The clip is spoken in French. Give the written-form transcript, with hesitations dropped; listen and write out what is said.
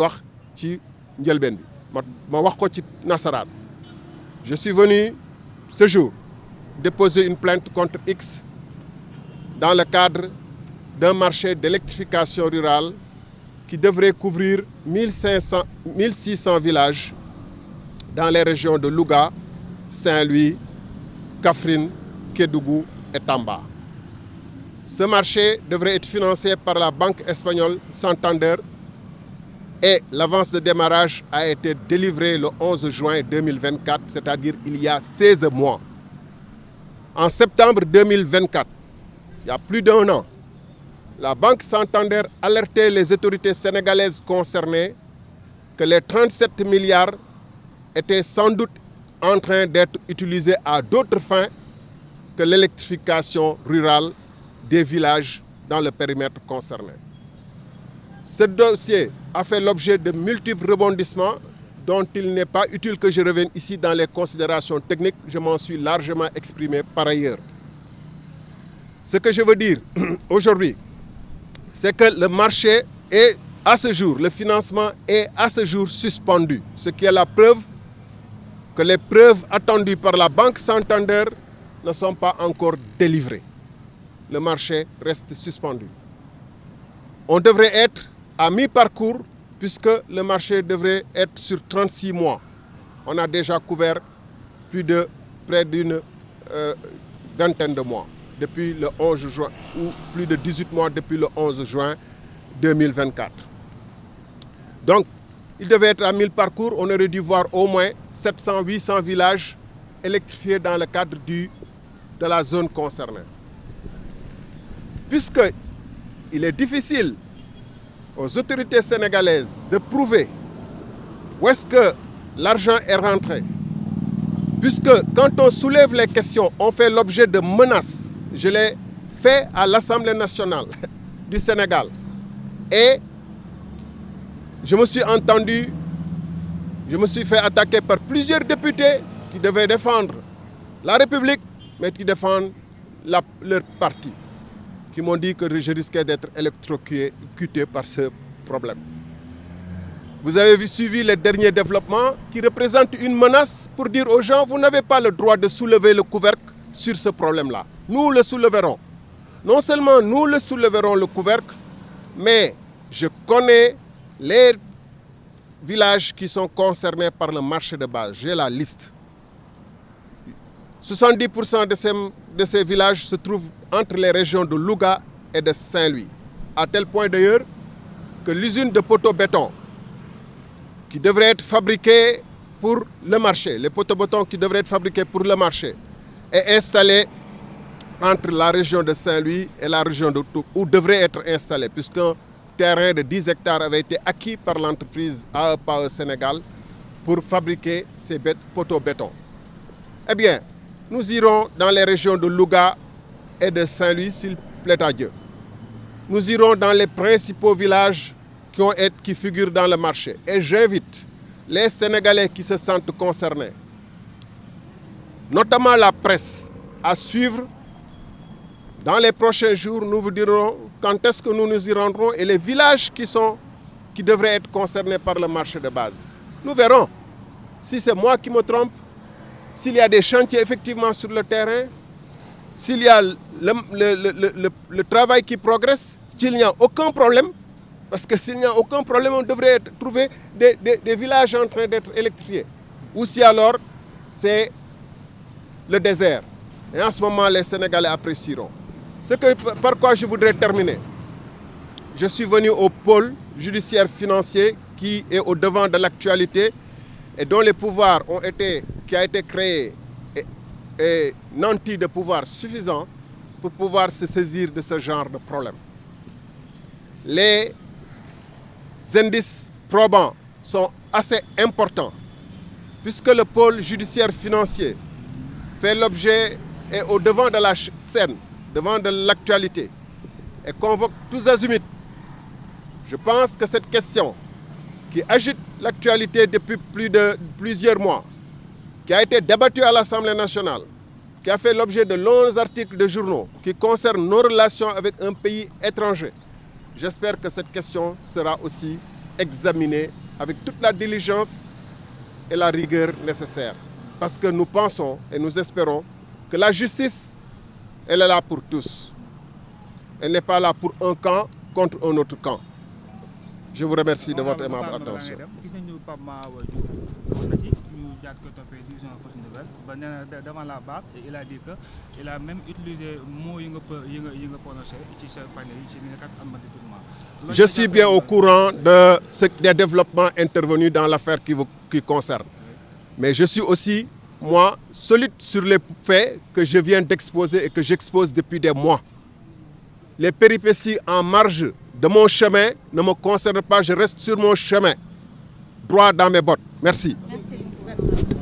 wax ci njëlbeen bi ma wax ko ci nasaraan. Je suis venu ce jour déposer une plainte contre X dans le cadre d'un marché d'électrification rurale qui devrait couvrir 1600 villages dans les régions de Louga, Saint-Louis, Kaffrine, Kédougou et Tamba. Ce marché devrait être financé par la banque espagnole Santander et l'avance de démarrage a été délivrée le 11 juin 2024, c'est-à-dire il y a 16 mois. En septembre 2024, il y a plus d'1 an, la banque Santander alertait les autorités sénégalaises concernées que les 37 milliards étaient sans doute en train d'être utilisés à d'autres fins que l'électrification rurale des villages dans le périmètre concerné. Ce dossier a fait l'objet de multiples rebondissements dont il n'est pas utile que je revienne ici dans les considérations techniques. Je m'en suis largement exprimé par ailleurs. Ce que je veux dire aujourd'hui, c'est que le marché est à ce jour, le financement est à ce jour suspendu. Ce qui est la preuve que les preuves attendues par la banque Santander ne sont pas encore délivrées. Le marché reste suspendu. On devrait être à mi-parcours puisque le marché devrait être sur 36 mois. On a déjà couvert près d'une vingtaine de mois depuis le 11 juin, ou plus de 18 mois depuis le 11 juin 2024. Donc, il devait être à mi-parcours, on aurait dû voir au moins 700-800 villages électrifiés dans le cadre de la zone concernée. Puisqu'il est difficile aux autorités sénégalaises de prouver où est-ce que l'argent est rentré, puisque quand on soulève les questions, on fait l'objet de menaces. Je l'ai fait à l'Assemblée nationale du Sénégal et je me suis fait attaquer par plusieurs députés qui devaient défendre la République, mais qui défendent leur parti, qui m'ont dit que je risquais d'être électrocuté par ce problème. Vous avez suivi les derniers développements qui représentent une menace pour dire aux gens, vous n'avez pas le droit de soulever le couvercle sur ce problème-là. Nous le soulèverons. Non seulement nous le soulèverons le couvercle, mais je connais les villages qui sont concernés par le marché de base. J'ai la liste. 70% de ces villages se trouvent entre les régions de Louga et de Saint-Louis. À tel point d'ailleurs que l'usine de poteaux-béton qui devrait être fabriquée pour le marché, les poteaux-béton qui devraient être fabriqués pour le marché, est installée entre la région de Saint-Louis et la région de Toulouse, où devrait être installé, puisqu'un terrain de 10 hectares avait été acquis par l'entreprise AEPA Sénégal pour fabriquer ces poteaux-béton. Eh bien, nous irons dans les régions de Louga et de Saint-Louis, s'il plaît à Dieu. Nous irons dans les principaux villages qui figurent dans le marché. Et j'invite les Sénégalais qui se sentent concernés, notamment la presse, à suivre. Dans les prochains jours, nous vous dirons quand est-ce que nous y rendrons et les villages qui devraient être concernés par le marché de base. Nous verrons si c'est moi qui me trompe, s'il y a des chantiers effectivement sur le terrain, s'il y a le travail qui progresse, s'il n'y a aucun problème, parce que s'il n'y a aucun problème, on devrait trouver des villages en train d'être électrifiés. Ou si alors, c'est le désert. Et en ce moment, les Sénégalais apprécieront. Par quoi je voudrais terminer. Je suis venu au pôle judiciaire financier qui est au devant de l'actualité et dont les pouvoirs qui a été créé et nanti de pouvoirs suffisants pour pouvoir se saisir de ce genre de problème. Les indices probants sont assez importants puisque le pôle judiciaire financier fait l'objet et au devant de la scène, devant de l'actualité et convoque tous azimuts. Je pense que cette question qui agite l'actualité depuis plusieurs mois, qui a été débattue à l'Assemblée nationale, qui a fait l'objet de longs articles de journaux qui concernent nos relations avec un pays étranger. J'espère que cette question sera aussi examinée avec toute la diligence et la rigueur nécessaires. Parce que nous pensons et nous espérons que la justice, elle est là pour tous. Elle n'est pas là pour un camp contre un autre camp. Je vous remercie de votre aimable attention. Devant la barre, et il a dit qu'il a même utilisé le mot prononcé. Je suis bien au courant des développements intervenus dans l'affaire qui concerne. Mais je suis aussi, moi, solide sur les faits que je viens d'exposer et que j'expose depuis des mois. Les péripéties en marge de mon chemin ne me concernent pas, je reste sur mon chemin, droit dans mes bottes. Merci. Merci.